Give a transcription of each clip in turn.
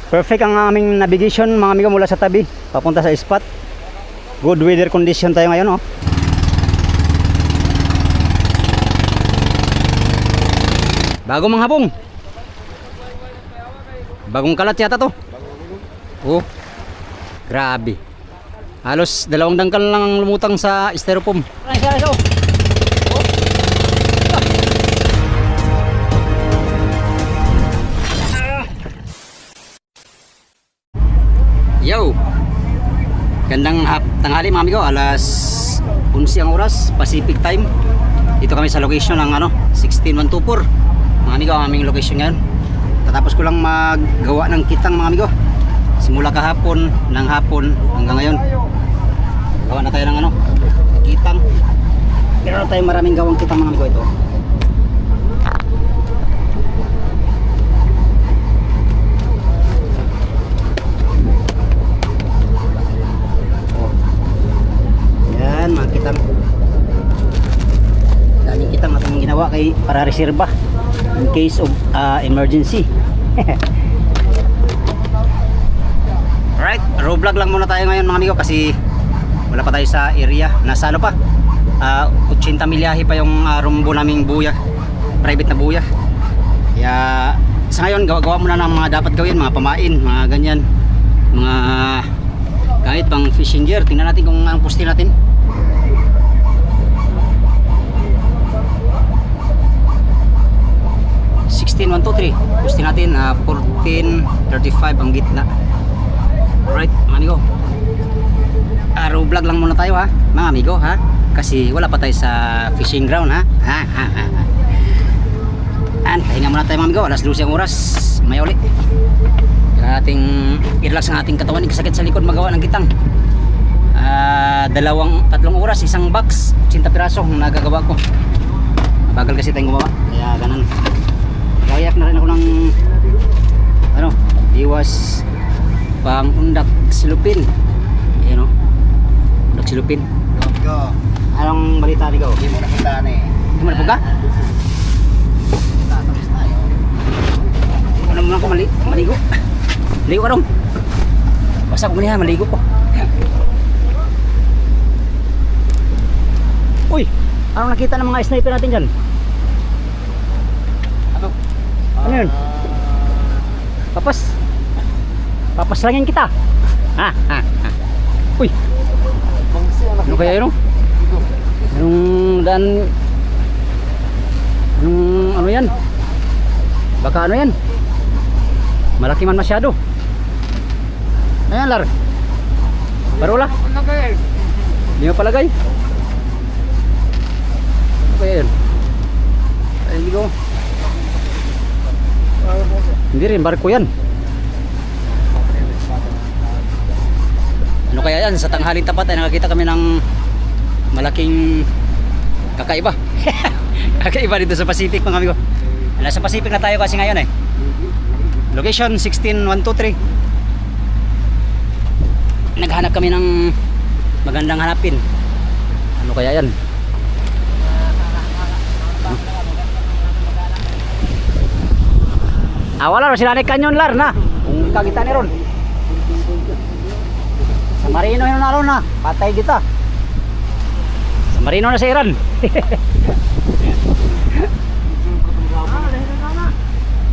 Perfect ang aming navigation mga amigo mula sa tabi papunta sa spot. Good weather condition tayo ngayon, oh. Bagong manghapong. Bagong kalat yata to. Oh. Grabe. Halos 2 dangkal lang ang lumutang sa styrofoam. Yo. Gandang tanghali mga amigo, alas 11 ang oras, Pacific time. Dito kami sa location ng 16124. Mga amigo, ang aming location ngayon. Tatapos ko lang maggawa ng kitang mga amigo. Simula kahapon, ng hapon hanggang ngayon. Gawa na tayo ng kitang. Pero na tayo maraming gawang kitang mga amigo ito. Yan, mga kitang. Daming kitang natin ginawa kay para reserba in case of emergency. Alright, road vlog lang muna tayo ngayon mga amigo kasi wala pa tayo sa area. Nasa 80 milyahe pa yung rumbo naming buya, private na buya. Kaya sa ngayon gawa muna ng mga dapat gawin, mga pamain, mga ganyan, mga kahit pang fishing gear. Tingnan natin kung anong poste natin. Poste natin 1435 ang gitna. Alright mga amigo, road vlog lang muna tayo mga amigo kasi wala pa tayo sa fishing ground pahinga muna tayo mga amigo, alas 12 ang oras, may ulit. Kailangan nating i-relax ang ating katawan, sakit sa likod magawa ng kitang. 3 oras, isang box, 80 piraso ang nagagawa ko. Mabagal kasi tayong gumawa, kaya ganun. Gayak na rin ako ng iwas pang undak silupin. Ayan, undak silupin. Anong balita ni ko? Hindi mo napunta na Hindi mo napunta? Tapos tayo. Ano mo ako maligo? Maligo ka dong. Basta ko malihan, maligo ko. Uy! Anong nakita ng mga sniper natin dyan? Ano yun? Papaslangin kita. Uy. Ano kaya yun? Anong daan? Ano yan? Baka ano yan? Malaki man masyado. Ayan lar. Parola. Hindi mo palagay. Ano kaya yun? Ay, hindi ko. Hindi rin, barko yan. Ano kaya yan? Sa tanghaling tapat ay nakakita kami ng malaking kakaiba. Kakaiba dito sa Pacific mga amigo. Nasa Pacific na tayo kasi ngayon Location 16123. Naghanap kami ng magandang hanapin. Ano kaya yan? Wala rin sila ni Canyon lar na. Kung kakita ni ron. Sa Marino yun na ron patay kita. Sa Marino na sa Iran.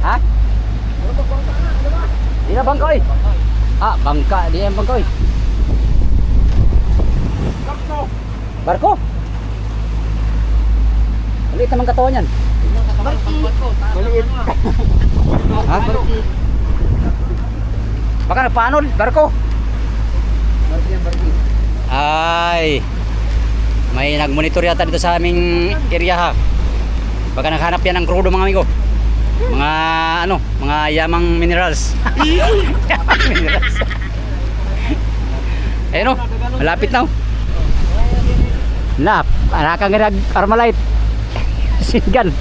Ha? Di na bangkoy. Bangka. Di na bangkoy. Barko? Maliit naman katawan yan. Maliit. Baka nagpaanod, barko. Ay, may nagmonitor yata dito sa aming area Baka naghanap yan ng krudo mga amigo. Mga yamang minerals. Minerals. Ayun malapit na nakakangirag Armalite. Singan.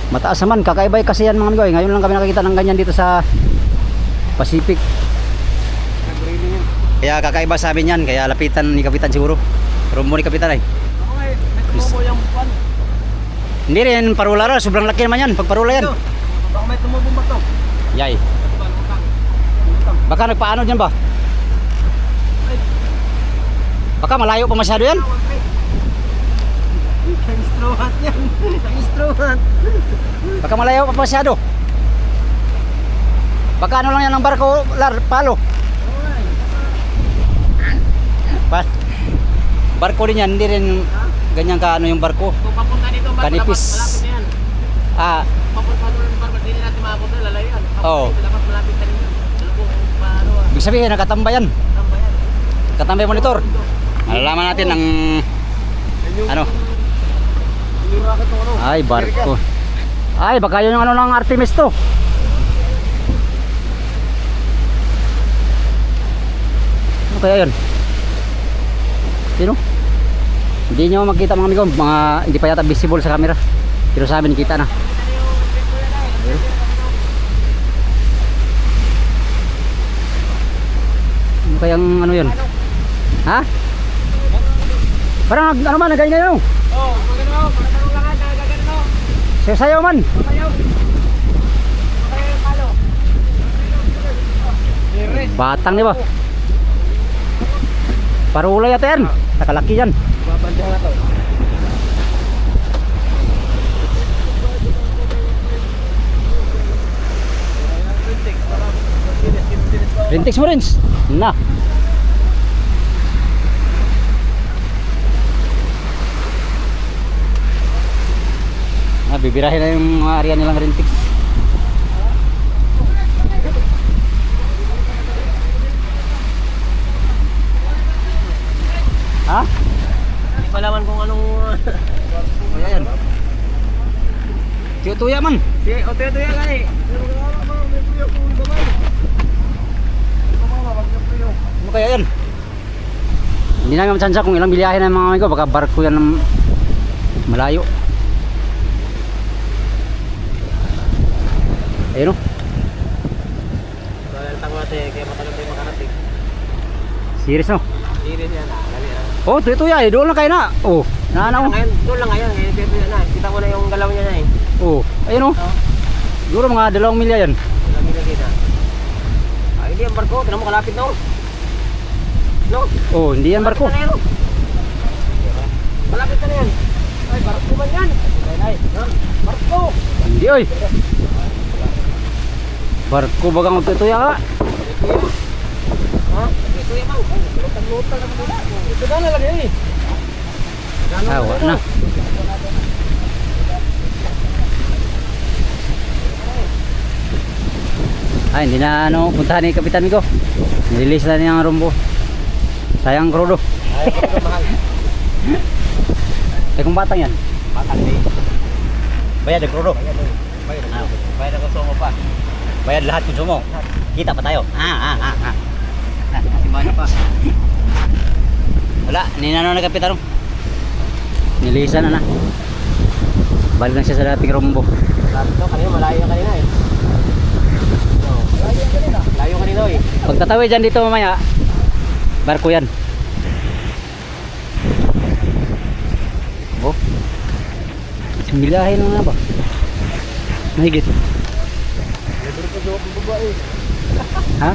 Mataas naman, kakaibay kasi yan mga amigo. Ngayon lang kami nakakita ng ganyan dito sa Pacific. Kaya kakaiba sa amin yan, kaya lapitan ni Kapitan siguro. Rumbo ni Kapitan Hindi rin, parula rin. Sobrang laki naman yan. Pag parula yan. Baka may tumubong ba to? Yay. Baka nagpaano dyan ba? Baka malayo pa masyado yan. Ang instrument yan. Ang instrument. Baka malayo pa masyado. Baka ano lang yan ang barko, palo. Barko din yan, hindi rin ganyan ka ano yung barko. Kung papunta dito, Kanipis. malapit na yan. Ah, Papunta doon ng barko, hindi natin makapunta, lalayo yan. Oo. Dapat malapit na rin yan. Dalawang paano ah. ibig sabihin nakatambay yan. Tamba yan. Katambay monitor. Malalaman natin ng ano. Yung rocket ng ano. Ay, barko. Ay, baka yun yung ano ng Artemis to. Ano kaya yun? Sino? Hindi nyo makita mga amigo, hindi pa yata visible sa camera. Pero sa amin kita na. Ano kayang ano yun? Ha? Parang ano man, nagay-gay Oh, magano, parang langan, nagagano. sayo man. Papayaw. Papayaw palo. Batang di ba? Parulay yata yan. Nakalaki yan. Babantay na to. Rintex mo rin. Na. Bibirahin na yung mga area nilang Rintex. Ha? Hindi pa laman kung anong... Kaya yan. Tuya man. Sige, o tuyo yan nga eh. Ano kaya yan? Hindi namin matsansya kung ilang bilyahe na yung mga amigo. Baka barko yan ng malayo. Ayun o. Lalantang natin, kaya matagal tayo makarating. Serious no? Serious yan ah, dali ah. Oh, tuya eh. Doon lang kayo na. Oh, naanaw. Ngayon, doon lang ngayon, tuyo na. Kita ko na yung galaw niya na eh. Oh, ayun o. Oh. Siguro mga 2 milya yan. Lagi na. Ah, hindi ang barko, tinan mo kalapit na oh. No? Oh, hindi yan barko. Malapit na yan, oh. Malapit na yan. Ay, barko man yan. Ay, ha? Barko. Hindi oy. Barko bagang magtutuya ka. Ha? Ito yung mang. Lutang-lutang naman nila. Ito na lagi eh. Awa na. Ay, hindi na ano, puntahan ni Kapitan Migo. Nililis na niya ang rumbo. Sayang krudo. Ay, ito mahal. Eh kung batang yan. Bakal eh. Bayad ang krudo. Bayad ako sa pa. Bayad lahat kung sumo. Kita pa tayo. Simbahan pa. Wala, ninano na Kapitan. Nilisan na na. Balik na siya sa dating rumbo. Ito, kanina malayo na kanina eh. Layo kanina eh. Pag tatawid dyan dito mamaya, barko yan. Oh. Sumbilahin na ba? Mahigit. Ha?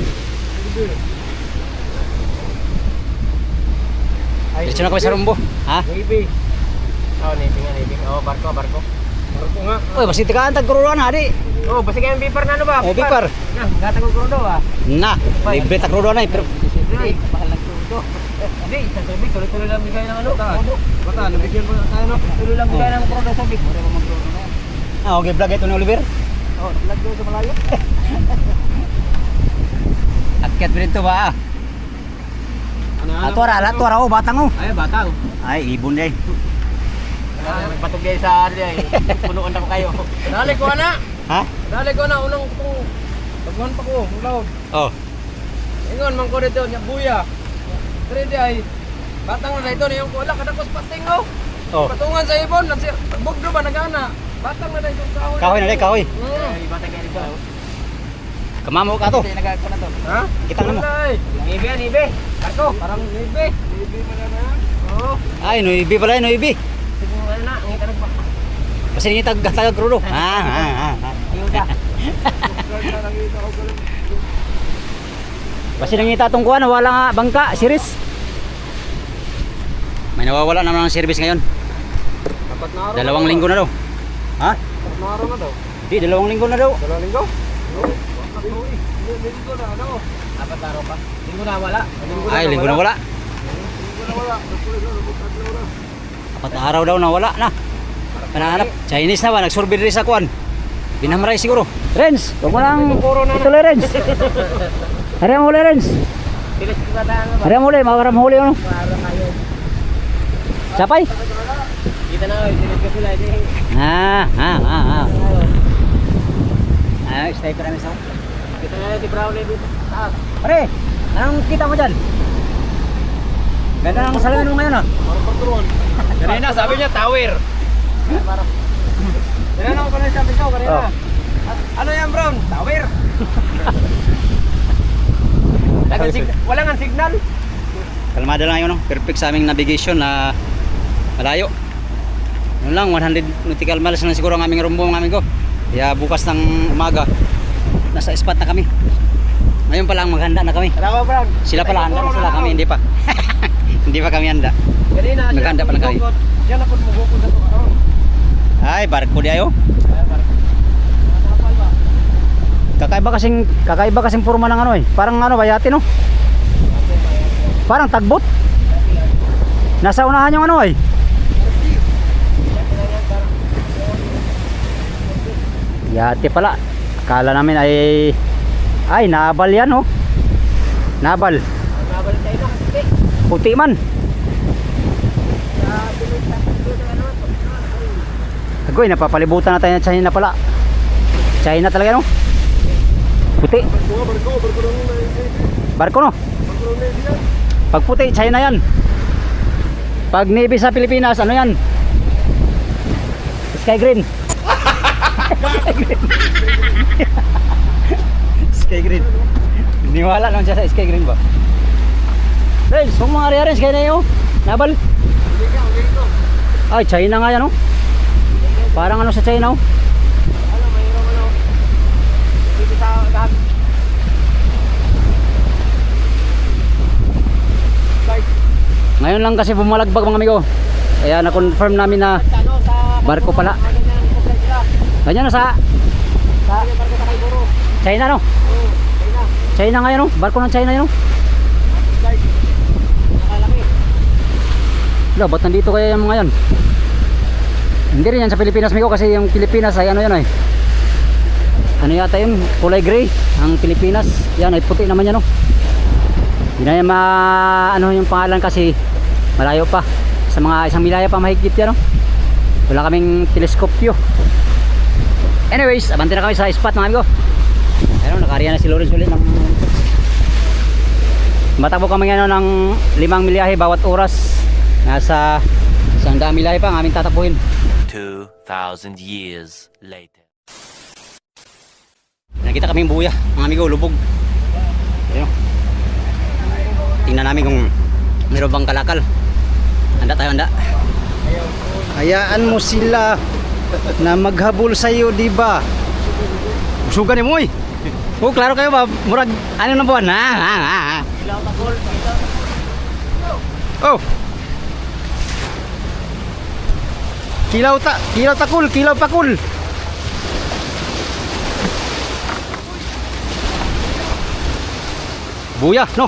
Diretso na kami sa rumbo. Ha? Navy. Oh, Navy nga, Navy. Oh, barko. Barko nga. Uy, basi tikaan tagkuruan ha, di. Oh, basta kayong bipar na ano ba? Oh, bipar. Nah, gatang ko daw ah. Na, libre tagkuruan na eh. Pero, Ay, mahal lang ito. Hindi, isang tubig, tuloy-tuloy lang bigay ng ano. Bata, nabigyan ko na tayo no. Tuloy lang bigay ng product sa big. Mura pa mag-product na yan. okay, vlog ito ni Oliver. Oh, vlog doon sa malayo. Akyat pa rin to ba? Atuara, oh, batang oh. Ay, bata oh. Ay, ibon day. Nagpatugay sa area eh. Punuan na kayo. Dali ko na. Ha? Dali ko na unang kung pagkuhan pa ko, ulawd. Oh. Ingon man ko dito nya buya. Dire ay batang na dito yung kula kadakos pating oh. Oh. Patungan sa ibon, bugdo ba nagana? Batang na dito kahoy. Kahoy na day, kahoy. Batang kaya dito. Kamamo ka to. Nagako na to. Ha? Kita na mo. Nibe, nibe. Ako, parang nibe. Nibe pa na. Oh. Ay, noibi pala, noibi. Siguro na, ngita nagba. Kasi hindi tagag krudo. Yuda. Kasi nangita itong kuha, nawala nga bangka, series. May nawawala naman ng service ngayon. Dapat na araw. 2 linggo na daw. Ha? Dapat na araw na daw. Di, 2 linggo na daw. 2 linggo? Linggo na ano? Dapat na araw pa. Linggo na wala. Ay, linggo na wala. Linggo na wala. 4 araw daw na wala na. Panahanap. Chinese na ba? Nagsurvey rin sa kuwan. Binamray siguro. Renz, huwag mo lang ituloy, Renz. Hari mo huli, Renz. Hari mo huli, makaram huli ano. Sapay? Kita na, tinit ka sila. Stay ko namin sa. Kita na si Brownie dito. Taas. Pare, anong kita mo dyan? Ganda ng salamin mo ngayon ah. Parang pagturuan. Kanina sabi niya tower. Kanina ako na sabi ko kanina. Oh. Ano yan, Brown? Tower. Wala nga signal. Kalmada lang yun, no? Perfect sa aming navigation na malayo. Yun lang, 100 nautical miles lang siguro ang aming rumbo, ng aming ko. Kaya bukas ng umaga, nasa spot na kami. Ngayon pa lang maghanda na kami. Tara, Brown. Sila pala, handa na sila, kami hindi pa. Hindi pa kami handa. Kanina, Naghanda pa lang kami. Diyan ako mugukod na ito. Ay, barko di ayo. Kakaiba kasing forma ng ano eh. Parang ano ba yate no? Parang tagbot. Nasa unahan yung ano eh. Yate pala. Akala namin ay nabal yan oh. Nabal. Nabal tayo na kasi. Puti man. Agoy, napapalibutan na tayo ng China pala. China talaga no? Puti. Barko no? Pag puti, China yan. Pag Navy sa Pilipinas, ano yan? Sky green. Sky green. Niwala naman siya sa sky green ba? Friends, kung mga rin, sky na yun. Nabal. Ay, China nga yan oh. Parang ano sa China oh. Ano, mayroon ano. Dito sa lahat. Ngayon lang kasi bumalagbag mga amigo. Kaya na-confirm namin na barko pala. Ganyan na sa China no? China nga yan no? Barko ng China yan no? Wala, ba't nandito kaya yung mga yan? Hindi rin yan sa Pilipinas amigo kasi yung Pilipinas ay ano yan eh. Ano yata yun? Kulay gray. Ang Pilipinas, yan ay puti naman yan no? Hindi na yan ano yung pangalan kasi malayo pa. Sa mga 1 milya pa mahigit yan no? Wala kaming teleskopyo. Anyways, abante na kami sa spot mga amigo. Ayun, nakariya na si Lawrence ulit ng matakbo kami ngayon ng 5 milyahe bawat oras. Nasa 100 milyahe pa ang aming tatapuhin. 2,000 years later. Nakita kaming buya mga amigo, lubog. Ayun. Tingnan namin kung meron bang kalakal. Handa tayo, handa. Hayaan mo sila na maghabol sa iyo, di ba? Busugan ni mo eh. Oh, klaro kayo ba? Murag ano na buwan? Ilaw takol. Oh. Kilaw takul, kilaw pakul. Buya, no?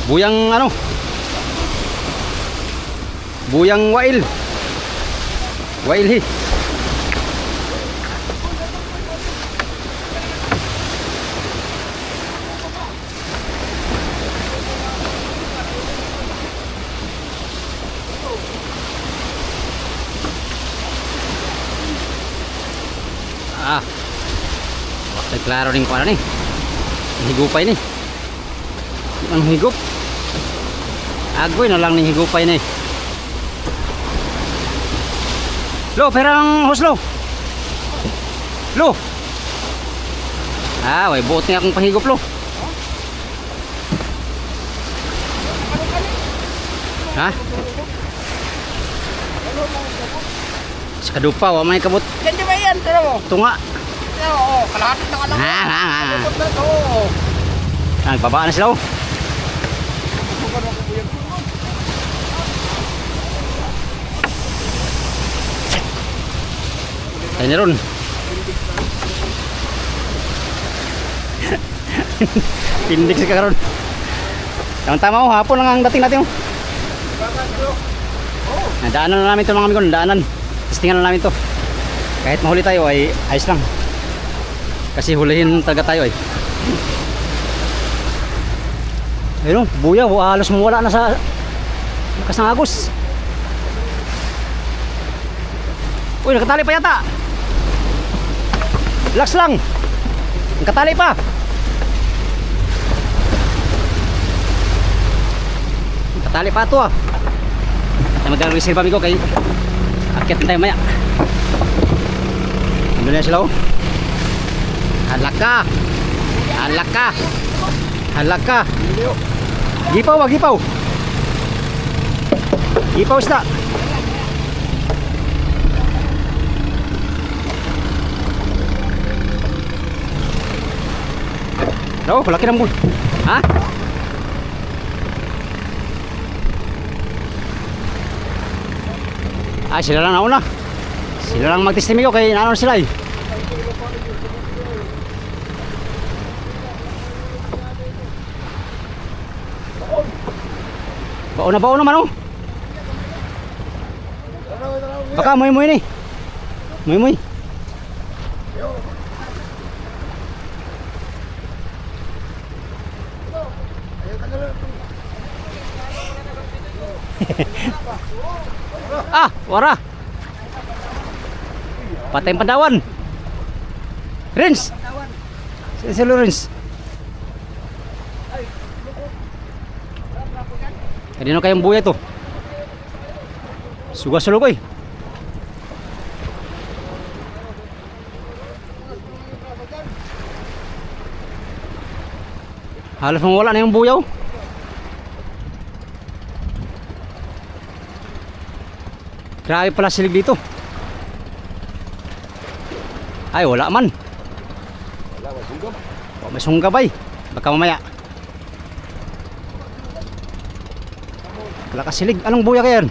Buyang ano? Buyang wail. Wailhi. Waktu klaro ning kuan ni. Higupay ni. Ang higup. Agoy na lang ning higupay ni. Lo, perang huslo. Lo. Way buot ni akong pahigop lo. Ha? Sa kadupa, wa may kabot. Yan di ba yan? Tira mo. Tunga. Oo, kalahati na kalahati. Bukod na ito. Oo. Nagbabaan na sila oh. Tayo na ron. Pindig sa karon. Tama-tama oh, hapon lang ang dating natin oh. Nadaanan na namin ito mga amigo, nadaanan. Testingan na namin to. Kahit mahuli tayo ay ayos lang. Kasi hulihin talaga tayo ay. Ayun, buya, halos mawala na sa kasangagos. Uy, nakatali pa yata. Relax lang. Nakatali pa. Nakatali pa ito ah. Tayo magkakarisir pa amigo kay akit na tayo maya. Ano na sila oh. Halaka. Halaka. Halaka. Gipaw ba, gipaw. Gipaw isda. Oh, laki ng bul. Ha? Ah, sila lang nauna. Sila lang magtestimigo kay nanon sila eh. Baon naman oh. Baka muy ni. Muy. Ah, wara. Patay padawan. Rins. Si Lawrence. Kanino kayong buya to? Suga-sulugoy. Halos mawala na yung buyaw. Grabe pala silig dito. Ay, wala man. May sunggabay. Baka mamaya. Wala ka silig. Anong buya kaya yan?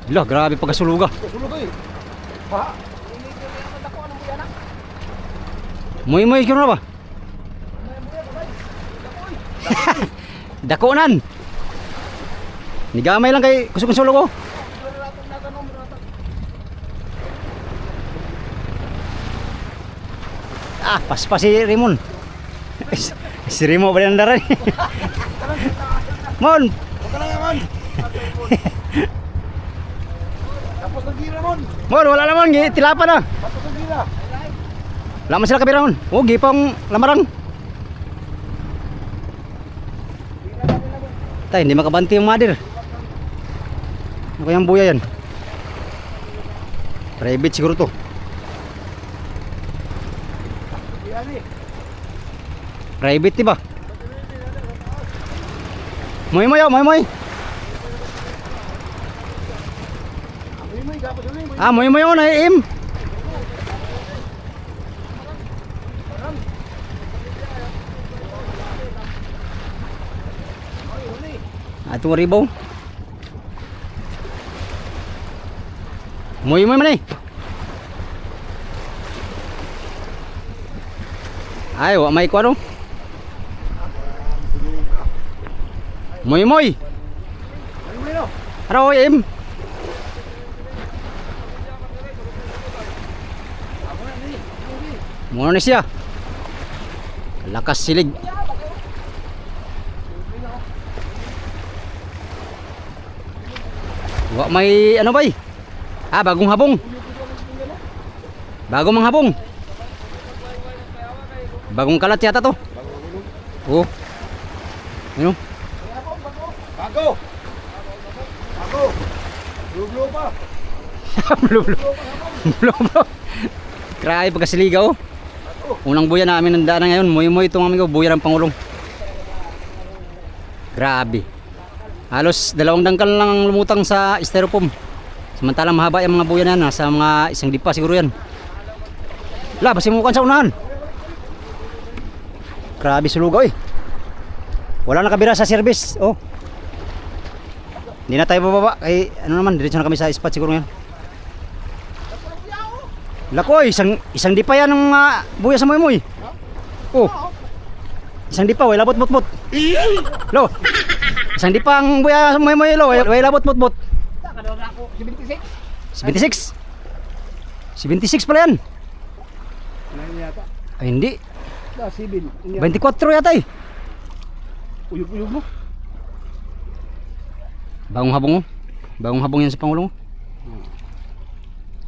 Lah, grabe pagkasuluga. Muy kino na ba? Dakonan. Nigamay lang kay kusog sulog oh. Ah, pas si Rimon. Si Rimo ba nandaran? Mon. Tapos ng gira mon. Mon, wala naman, tilapa na. Tapos ng gira. Lama sila kabira mon. Oh, gipang lamarang. Tay, hindi makabanti yung mother. Ano kayang buya yan? Private siguro to. Private diba? Moy. Ah, moy oh, naiim. Atong ribaw. Moy man eh. Ay, wa may ko ano? Moy. Araw im. Muna na siya. Lakas silig. Wa may ano bay? Ah, bagong habong. Bagong manghabong. Bagong kalat yata to. Oh. Ano? Bago. Blue pa. Blue. Grabe pagkasiligaw. Unang buya namin ng daanan ngayon. Muy itong amigo, buya ng Pangulong. Grabe. Halos 2 dangkal lang ang lumutang sa styrofoam. Samantalang mahaba yung mga buya na yan. Nasa mga 1 dipa siguro yan. La, basi mo kan sa unahan. Grabe sulugaw eh. Wala nakabira sa service. Oh. Hindi na tayo bababa. Kay ano naman, diretso na kami sa spot siguro ngayon. Lakoy, isang dipa yan ng buya sa moy-moy. Oh. Isang dipa, way labot bot. Lo. Isang dipa ang buya sa moy-moy lo, way labot bot. Kadawag ako 76. 76. 76 pala yan. Ano yata? Ay hindi. Da sibil. 24 yata eh. Uyog-uyog mo. Bagong habong oh. Bagong habong yan sa Pangulo.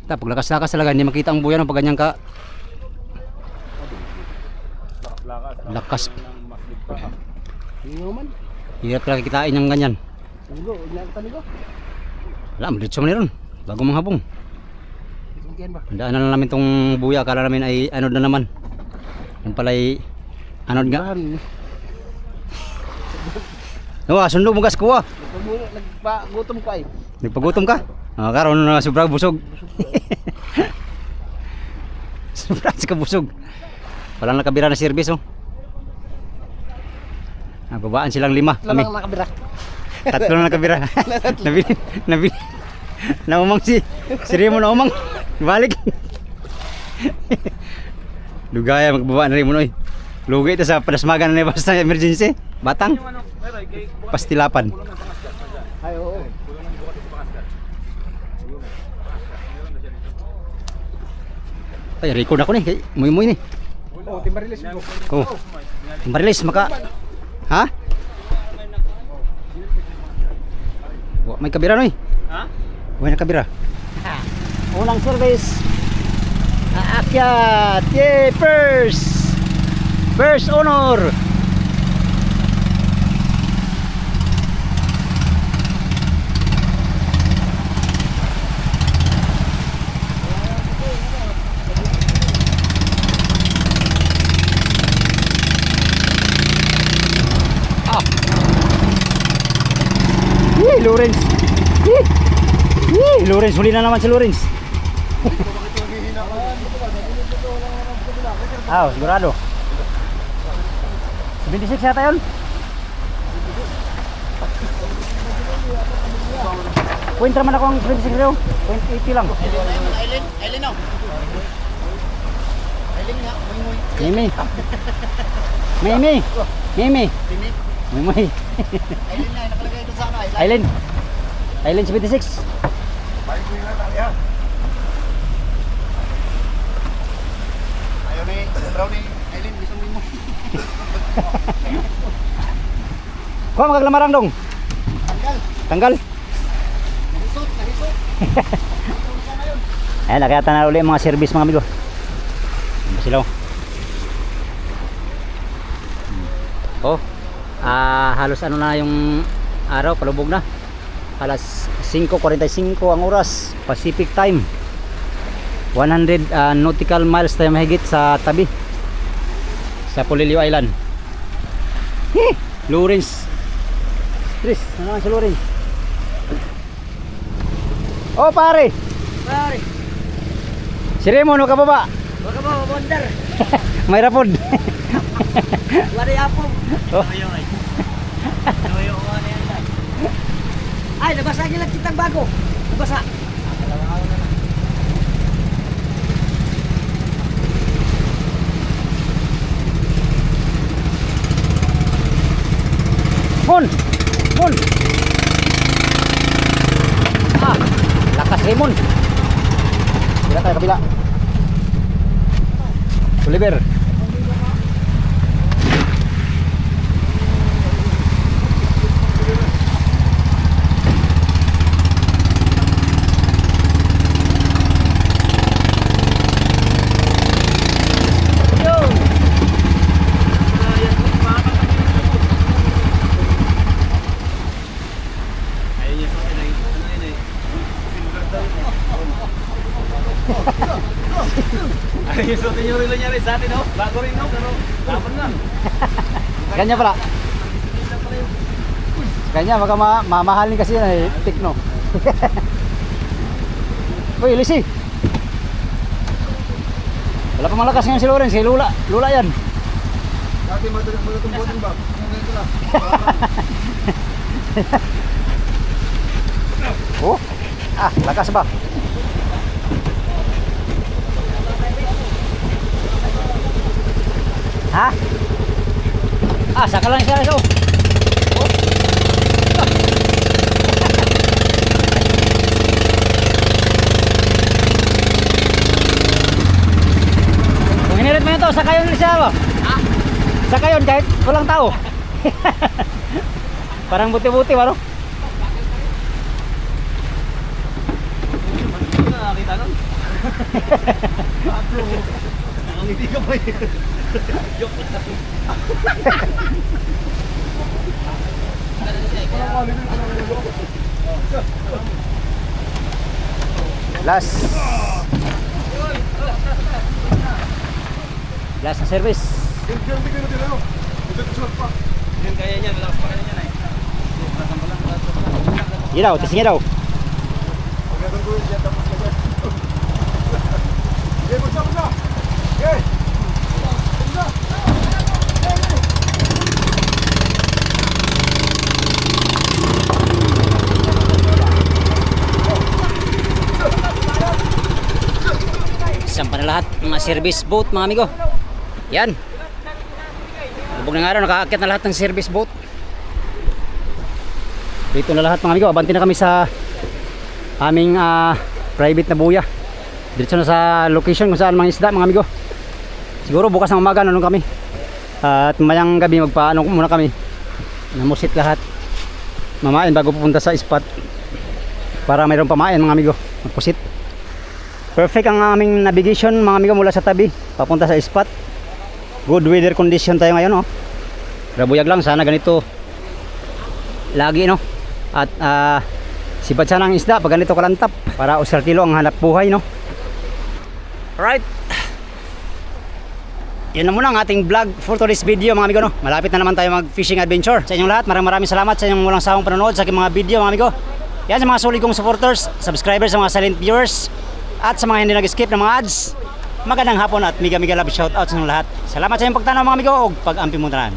Pag lakas-lakas talaga, hindi makita ang buya no, pag ganyan ka. Lakas. Hingaw man. Hirap talaga kitain yung ganyan. Tanigo, tanigo. Wala, diretso man rin. Bagong mga habong. Mungkin ba? Handaan na lang namin tong buya. Akala namin ay anod na naman. Yung pala ay anod nga. Nawa, sundo mo gas kuha. Nagpagutom ko ay. Nagpagutom ka? Karon na sobrang busog. Sobrang ka busog. Walang nakabira na service oh. Babaan silang 5 kami. Lamang nakabira. 3 na nakabira. Nabili. Naumang si Remo na umang. Balik. Lugaya magbaba na rin mo noy. Lugay ito sa padasmagan na basta emergency. Batang. Pastilapan. Ay oo. Ay, record ako ni. Kay muy ni. Oh, timbarilis mo. Oh. Marilis maka. Ha? May kabira noy. Ha? May kabira. Ha. Unang service. Aakyat. Yay, first. First honor. Lawrence. Lawrence, huli na naman si Lawrence. Sigurado. 26 yata yun. Point naman ako ang 26 daw. 0.80 lang. Aileen no. Aileen nga, Mimi. Mimi. Mimi. Mimi. Aileen na nakalagay doon sa ano, Aileen. Aileen 76. Balik mo na tali ha. Ayaw ni Brown ni Aileen, gusto mo mo. Kuha magaglamarang dong. Tanggal. Tanggal. Nahisot. Ayan, nakayata na ulit mga service mga amigo. Ano sila oh. Oh, halos ano na yung araw, palubog na. Alas 5:45 ang oras, Pacific time. 100 nautical miles tayo mahigit sa tabi. Sa Polillo Island. Lawrence. Chris, ano naman si Lawrence? Oh pare! Pare, Si Raymond, no kababa? baka ba mabondar? May rapod. Wari apong. Oh. Ayaw ay. Ayaw ko na yan. Ay, nabasa nila kitang bago. Nabasa. Mon! Mon! Lakas Raymond. Bila tayo kabila. Oliver. Ay, suotin nyo rin nangyari sa atin, no? Bago rin, no? Pero, tapon lang. Ganyan pala. Kanya, baka mamahalin kasi yan eh, Tekno. Uy, Lisi. Wala pa malakas ngayon si Lawrence, si Lula. Lula yan. Dati matutumbutin ba? Ngayon ko lang. Oh, lakas ba? Ha? Saka lang siya ito. Kung hinirit mo yun to, saka yun siya ba? Saka yun kahit walang tao. Parang buti-buti ba no? Nakakita nun. Nakangiti ka ba yun? Joke lang. Last na service. Yan kaya niya, malakas pa kaya niya na eh. Yun daw, testingin daw. Isang pa na lahat mga service boat mga amigo. Yan. Lubog ng araw, nakaakyat na lahat ng service boat. Dito na lahat mga amigo. Abanti na kami sa aming private na buya. Dito na sa location kung saan mga isda mga amigo. Siguro bukas ng umaga nandun kami. At mamayang gabi magpaano muna kami. Namusit lahat. Mamain bago pupunta sa spot. Para mayroong pamain mga amigo. Magpusit. Perfect ang aming navigation mga amigo mula sa tabi papunta sa spot. Good weather condition tayo ngayon oh. Rabuyag lang sana ganito lagi no. At sipad sana ang isda pag ganito kalantap para usartilo ang hanap buhay no. Alright. Yan na muna ang ating vlog for today's video mga amigo no. Malapit na naman tayo mag fishing adventure. Sa inyong lahat maraming salamat sa inyong walang sawang panonood sa aking mga video mga amigo. Yan sa mga solid kong supporters, subscribers, sa mga silent viewers at sa mga hindi nag-skip ng mga ads. Magandang hapon at mega love shoutout sa inyong lahat. Salamat sa inyong pagtanaw mga amigo o pag-ampi mo tanan.